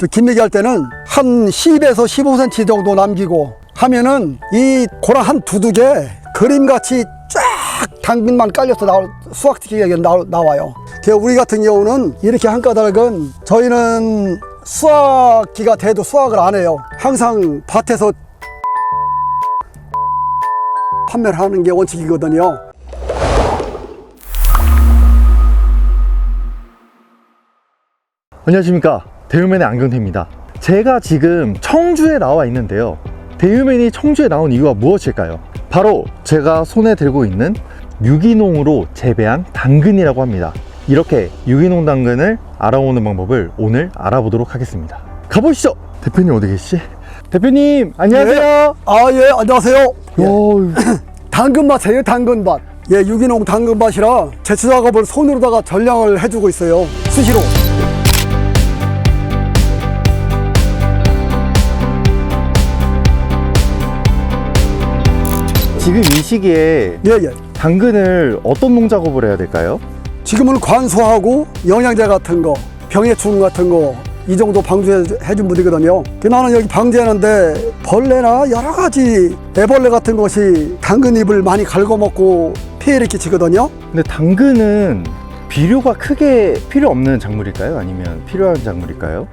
김매기 할 때는 한 10에서 15cm 정도 남기고 하면은 이 고랑 한 두둑에 그림같이 쫙 당근만 깔려서 수확기가 나와요. 우리 같은 경우는 이렇게 한 까닭은 저희는 수확기가 돼도 수확을 안 해요. 항상 밭에서 판매를 하는 게 원칙이거든요. 안녕하십니까, 대유맨의 안경태입니다. 제가 지금 청주에 나와 있는데요, 대유맨이 청주에 나온 이유가 무엇일까요? 바로 제가 손에 들고 있는 유기농으로 재배한 당근이라고 합니다. 이렇게 유기농 당근을 알아보는 방법을 오늘 알아보도록 하겠습니다. 가보시죠. 대표님 어디 계시지? 대표님 안녕하세요. 예, 안녕하세요. 오, 당근밭이에요, 당근밭. 예, 유기농 당근밭이라 제초 작업을 손으로다가 전량을 해주고 있어요, 수시로. 지금 이 시기에 예. 당근을 어떤 농작업을 해야 될까요? 지금은 관수하고 영양제 같은 거, 병해충 같은 거 이 정도 방지해준 분이거든요. 나는 여기 방지하는데 벌레나 여러 가지 애벌레 같은 것이 당근 잎을 많이 갉아먹고 피해를 끼치거든요. 근데 당근은 비료가 크게 필요 없는 작물일까요? 아니면 필요한 작물일까요?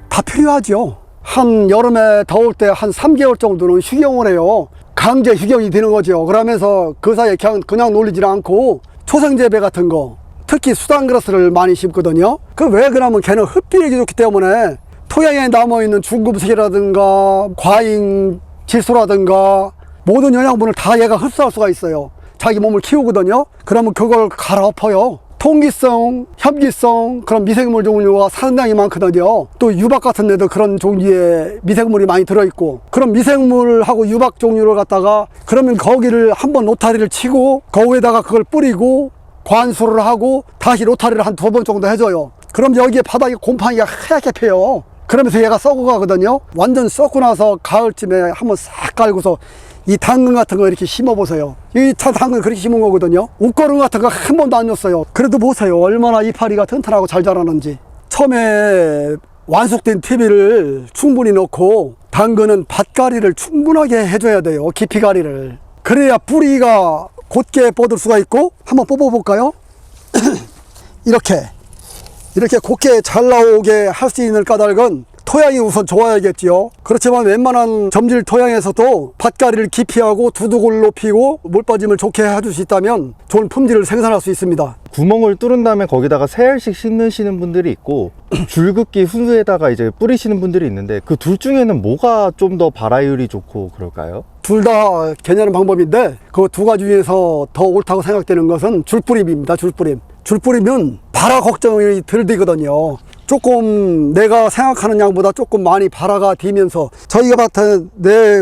다 필요하죠. 한 여름에 더울 때 한 3개월 정도는 휴경을 해요. 강제 휴경이 되는 거죠. 그러면서 그 사이에 그냥 놀리지 않고 초생재배 같은 거, 특히 수단그라스를 많이 심거든요. 왜 그러냐면 걔는 흡비력이 좋기 때문에 토양에 남아있는 중금속이라든가 과잉 질소라든가 모든 영양분을 다 얘가 흡수할 수가 있어요. 자기 몸을 키우거든요. 그러면 그걸 갈아엎어요. 통기성, 혐기성 그런 미생물 종류가 상당히 많거든요. 또 유박 같은 데도 그런 종류의 미생물이 많이 들어있고, 그런 미생물하고 유박 종류를 갖다가 그러면 거기를 한번 노타리를 치고 거기에다가 그걸 뿌리고 관수를 하고 다시 로타리를 한 2번 정도 해줘요. 그럼 여기에 바닥에 곰팡이가 하얗게 펴요. 그러면서 얘가 썩어가거든요. 완전 썩고 나서 가을쯤에 한번 싹 깔고서 이 당근 같은 거 이렇게 심어보세요. 이 당근 그렇게 심은 거거든요. 웃거름 같은 거 한 번도 안 줬어요. 그래도 보세요, 얼마나 이파리가 튼튼하고 잘 자라는지. 처음에 완숙된 TV를 충분히 넣고 당근은 밭가리를 충분하게 해줘야 돼요. 깊이가리를. 그래야 뿌리가 곧게 뻗을 수가 있고. 한번 뽑아볼까요? 이렇게 곧게 잘 나오게 할 수 있는 까닭은 토양이 우선 좋아야겠지요. 그렇지만 웬만한 점질 토양에서도 밭가리를 깊이하고 두둑을 높이고 물 빠짐을 좋게 해줄 수 있다면 좋은 품질을 생산할 수 있습니다. 구멍을 뚫은 다음에 거기다가 세 알씩 심으시는 분들이 있고 줄긋기 순수에다가 이제 뿌리시는 분들이 있는데, 그 둘 중에는 뭐가 좀 더 발화율이 좋고 그럴까요? 둘 다 괜찮은 방법인데 그 두 가지 중에서 더 옳다고 생각되는 것은 줄뿌림입니다. 줄뿌리면 발화 걱정이 덜 되거든요. 조금 내가 생각하는 양보다 조금 많이 발화가 되면서, 저희가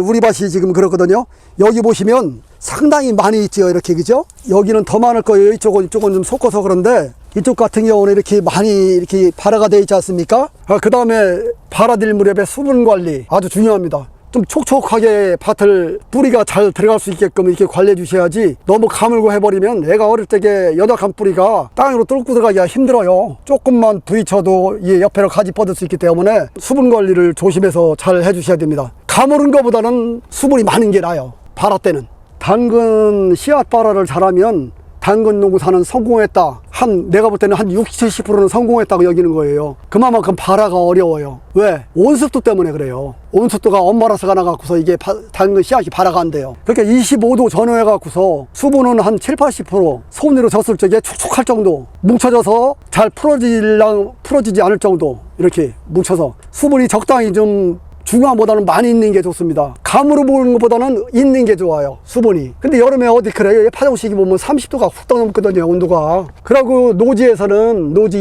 우리 밭이 지금 그렇거든요. 여기 보시면 상당히 많이 있죠, 이렇게. 그죠? 여기는 더 많을 거예요. 이쪽은 좀 섞어서. 그런데 이쪽 같은 경우는 이렇게 많이 이렇게 발화가 되어 있지 않습니까? 그 다음에 발화될 무렵에 수분 관리 아주 중요합니다. 좀 촉촉하게 밭을 뿌리가 잘 들어갈 수 있게끔 이렇게 관리해 주셔야지, 너무 가물고 해버리면 애가 어릴 적에 연약한 뿌리가 땅으로 뚫고 들어가기가 힘들어요. 조금만 부딪혀도 이 옆에를 가지 뻗을 수 있기 때문에 수분 관리를 조심해서 잘 해주셔야 됩니다. 가물은 것보다는 수분이 많은 게 나아요, 발화 때는. 당근 씨앗 발화를 잘하면 당근 농사는 성공했다. 내가 볼 때는 한 60, 70%는 성공했다고 여기는 거예요. 그만큼 발화가 어려워요. 왜? 온습도 때문에 그래요. 온습도가 엄마라서가 나갖고서 이게 당근 씨앗이 발화가 안 돼요. 그러니까 25도 전후해갖고서 수분은 한 7, 80% 손으로 졌을 적에 촉촉할 정도, 뭉쳐져서 잘 풀어지지 않을 정도, 이렇게 뭉쳐서 수분이 적당히 좀 중화보다는 많이 있는 게 좋습니다. 감으로 보는 것보다는 있는 게 좋아요, 수분이. 근데 여름에 어디 그래요? 파종식이 보면 30도가 훅 넘거든요, 온도가. 그리고 노지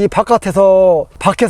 밖에서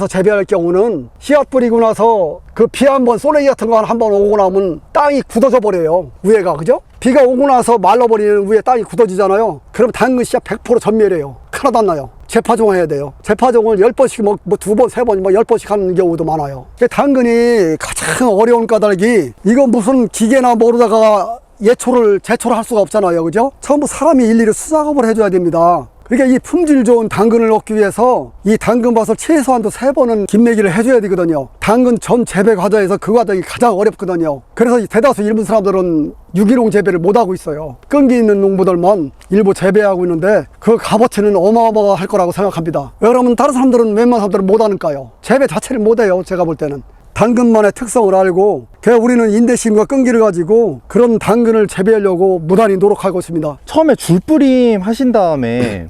재배할 경우는 씨앗 뿌리고 나서 그 비 한번 쏘내기 같은 거 한번 오고 나면 땅이 굳어져 버려요, 위에가. 그죠? 비가 오고 나서 말라버리는 위에 땅이 굳어지잖아요. 그럼 당근 씨앗 100% 전멸해요. 하나도 안 나요. 재파종을 해야 돼요. 재파종을 10번씩 뭐 2번, 3번, 10번씩 하는 경우도 많아요. 당근이 가장 어려운 까닭이, 이거 무슨 기계나 모르다가 제초를 할 수가 없잖아요. 그죠? 처음부터 사람이 일일이 수작업을 해줘야 됩니다. 그러니까 이 품질 좋은 당근을 얻기 위해서 이 당근밭을 최소한도 3번은 김매기를 해줘야 되거든요. 당근 전 재배 과정에서 그 과정이 가장 어렵거든요. 그래서 대다수 일본 사람들은 유기농 재배를 못하고 있어요. 끈기 있는 농부들만 일부 재배하고 있는데 그 값어치는 어마어마할 거라고 생각합니다. 왜 그러면 다른 사람들은 웬만한 사람들은 못하니까요. 재배 자체를 못해요. 제가 볼 때는. 당근만의 특성을 알고 우리는 인내심과 끈기를 가지고 그런 당근을 재배하려고 무단히 노력하고 있습니다. 처음에 줄뿌림 하신 다음에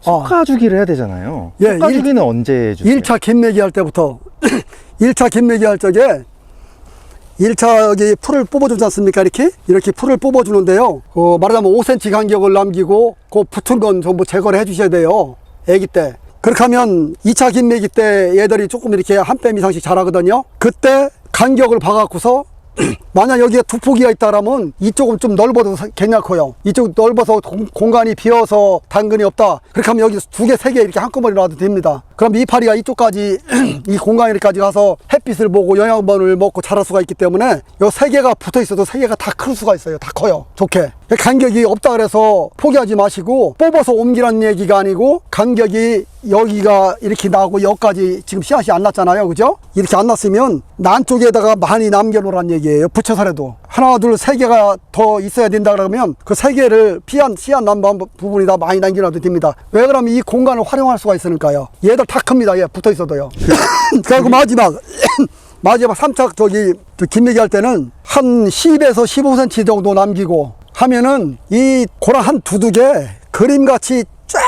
솎아주기를 해야 되잖아요. 예, 솎아주기는 언제 해주세요? 1차 김매기 할 때부터 1차 김매기 할 적에 1차 여기 풀을 뽑아주지 않습니까? 이렇게 풀을 뽑아주는데요. 말하자면 5cm 간격을 남기고 그 붙은 건 전부 제거를 해주셔야 돼요. 애기 때. 그렇게 하면 2차 김매기 때 얘들이 조금 이렇게 한 뼘 이상씩 자라거든요. 그때 간격을 봐갖고서 만약 여기에 두 포기가 있다라면 이쪽은 좀 넓어도 괜찮고요. 이쪽 넓어서 공간이 비어서 당근이 없다. 그렇게 하면 여기 2개, 3개 이렇게 한꺼번에 놔도 됩니다. 그럼 이파리가 이쪽까지 이 공간에까지 가서 햇빛을 보고 영양분을 먹고 자랄 수가 있기 때문에 요 3개가 붙어 있어도 3개가 다 클 수가 있어요. 다 커요. 좋게. 간격이 없다 그래서 포기하지 마시고 뽑아서 옮기라는 얘기가 아니고 간격이 여기가 이렇게 나고 여기까지 지금 씨앗이 안 났잖아요. 그죠? 이렇게 안 났으면 난 쪽에다가 많이 남겨놓으란 얘기예요. 붙여서라도. 하나, 둘, 3개가 더 있어야 된다 그러면 그 3개를 씨앗 난 부분에다 많이 남겨놔도 됩니다. 왜 그러면 이 공간을 활용할 수가 있으니까요. 얘들 다 큽니다. 얘 붙어 있어도요. 그리고 마지막 3차 김매기 할 때는 한 10에서 15cm 정도 남기고 하면은 이 고랑 한 두두 개 그림같이 쫙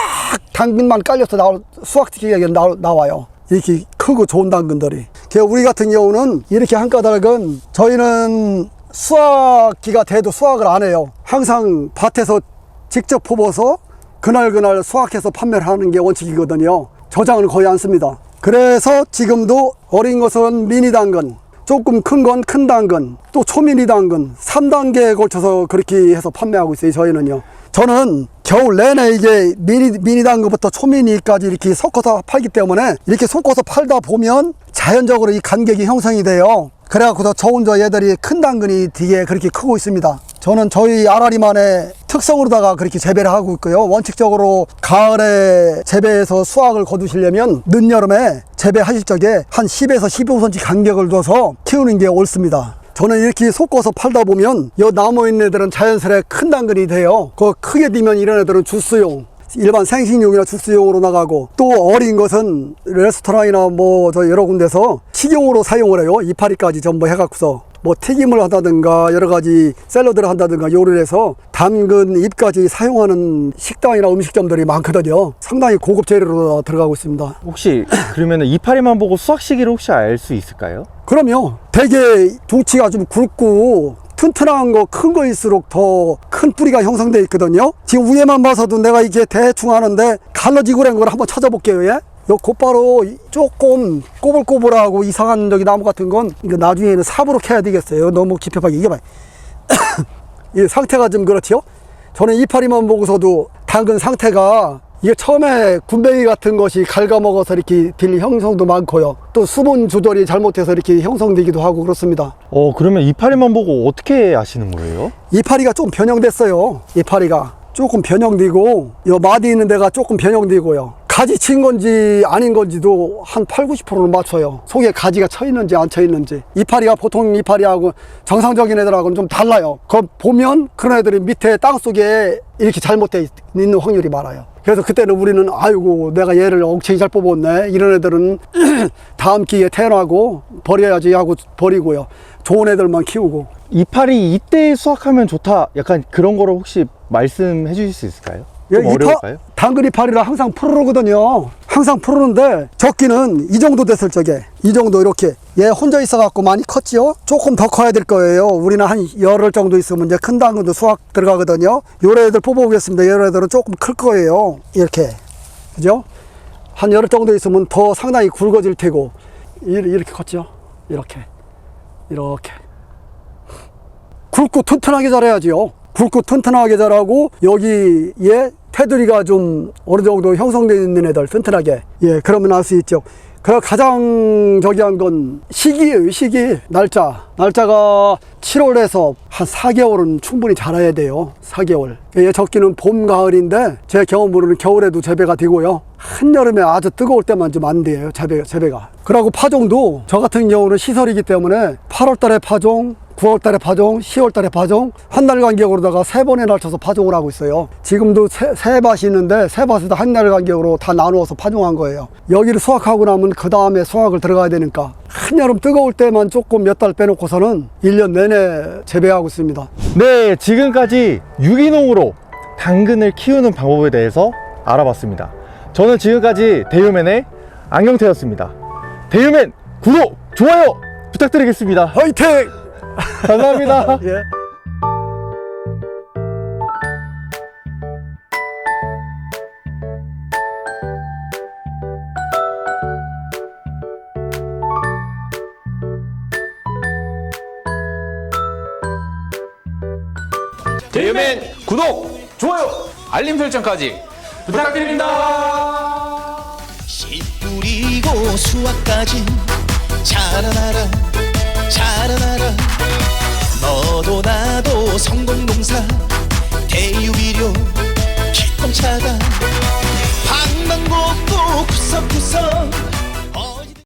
당근만 깔려서 수확기가 나와요. 이렇게 크고 좋은 당근들이. 우리 같은 경우는 이렇게 한 까닭은 저희는 수확기가 돼도 수확을 안 해요. 항상 밭에서 직접 뽑아서 그날 수확해서 판매를 하는 게 원칙이거든요. 저장을 거의 안 씁니다. 그래서 지금도 어린 것은 미니 당근, 조금 큰 건 큰 당근, 또 초미니 당근 3단계에 걸쳐서 그렇게 해서 판매하고 있어요. 저희는요. 저는 겨울 내내 이게 미니 당근부터 초미니까지 이렇게 섞어서 팔기 때문에 이렇게 섞어서 팔다 보면 자연적으로 이 간격이 형성이 돼요. 그래갖고 저 혼자 얘들이 큰 당근이 되게 그렇게 크고 있습니다. 저는 저희 아라리만의 특성으로다가 그렇게 재배를 하고 있고요. 원칙적으로 가을에 재배해서 수확을 거두시려면 늦여름에 재배하실 적에 한 10에서 15cm 간격을 둬서 키우는 게 옳습니다. 저는 이렇게 섞어서 팔다 보면 이 나무있는 애들은 자연스레 큰 당근이 돼요. 크게 되면 이런 애들은 주스용, 일반 생식용이나 주스용으로 나가고, 또 어린 것은 레스토랑이나 여러 군데서 식용으로 사용을 해요. 이파리까지 전부 해갖고서 튀김을 한다든가 여러 가지 샐러드를 한다든가 요리해서 당근 잎까지 사용하는 식당이나 음식점들이 많거든요. 상당히 고급 재료로 들어가고 있습니다. 혹시 그러면 이파리만 보고 수확 시기를 혹시 알 수 있을까요? 그럼요. 되게 둥치가 좀 굵고 튼튼한 거, 큰 거일수록 더 큰 뿌리가 형성되어 있거든요. 지금 위에만 봐서도 내가 이게 대충 하는데 갈라지고 그런 걸 한번 찾아볼게요. 예? 요 곧바로 조금 꼬불꼬불하고 이상한 나무 같은 건 이거 나중에는 삽으로 캐야 되겠어요. 너무 깊이하게 이게 봐요. 이 상태가 좀 그렇지요. 저는 이파리만 보고서도 당근 상태가 이게 처음에 군뱅이 같은 것이 갉아먹어서 이렇게 될 형성도 많고요. 또 수분 조절이 잘못해서 이렇게 형성되기도 하고 그렇습니다. 그러면 이파리만 보고 어떻게 아시는 거예요? 이파리가 좀 변형됐어요. 이파리가 조금 변형되고 요 마디 있는 데가 조금 변형되고요. 가지 친 건지 아닌 건지도 한 80~90%는 맞춰요. 속에 가지가 쳐 있는지 안 쳐 있는지. 이파리가 보통 이파리하고 정상적인 애들하고는 좀 달라요. 보면 그런 애들이 밑에 땅 속에 이렇게 잘못되어 있는 확률이 많아요. 그래서 그때는 우리는 아이고 내가 얘를 엉덩이 잘 뽑았네, 이런 애들은 다음 기회에 태어나고 버려야지 하고 버리고요. 좋은 애들만 키우고. 이파리 이때 수확하면 좋다, 약간 그런 거를 혹시 말씀해 주실 수 있을까요? 좀 어려울까요? 당근 이파리라 항상 푸르르거든요. 항상 푸르는데 적기는 이 정도 됐을 적에, 이 정도 이렇게 얘 혼자 있어 갖고 많이 컸지요. 조금 더 커야 될 거예요. 우리는 한 열흘 정도 있으면 이제 큰 당근도 수확 들어가거든요. 요런 애들 뽑아보겠습니다. 요런 애들은 조금 클 거예요. 이렇게, 그죠? 한 열흘 정도 있으면 더 상당히 굵어질 테고. 이렇게 컸죠. 이렇게 굵고 튼튼하게 자라야지요. 굵고 튼튼하게 자라고 여기에 테두리가 좀 어느 정도 형성되어 있는 애들 튼튼하게, 예, 그러면 알 수 있죠. 그 가장 저기한 건 시기예요. 시기. 날짜가 7월에서 한 4개월은 충분히 자라야 돼요. 4개월. 예, 적기는 봄, 가을인데 제 경험으로는 겨울에도 재배가 되고요. 한여름에 아주 뜨거울 때만 좀 안 돼요. 재배가. 그리고 파종도 저 같은 경우는 시설이기 때문에 8월 달에 파종, 9월 달에 파종, 10월 달에 파종, 한 달 간격으로다가 3번에 날쳐서 파종을 하고 있어요. 지금도 세 밭이 있는데 세 밭에다 한 달 간격으로 다 나누어서 파종한 거예요. 여기를 수확하고 나면 그 다음에 수확을 들어가야 되니까 한여름 뜨거울 때만 조금 몇 달 빼놓고서는 1년 내내 재배하고 있습니다. 네, 지금까지 유기농으로 당근을 키우는 방법에 대해서 알아봤습니다. 저는 지금까지 대유맨의 안경태였습니다. 대유맨 구독, 좋아요 부탁드리겠습니다. 화이팅! 감사합니다. 예. 대유맨 구독, 좋아요, 알림 설정까지 부탁드립니다. 씨 뿌리고 수확까지 자라나라 자라나라 너도 나도 성공농사 대유비료 기똥차가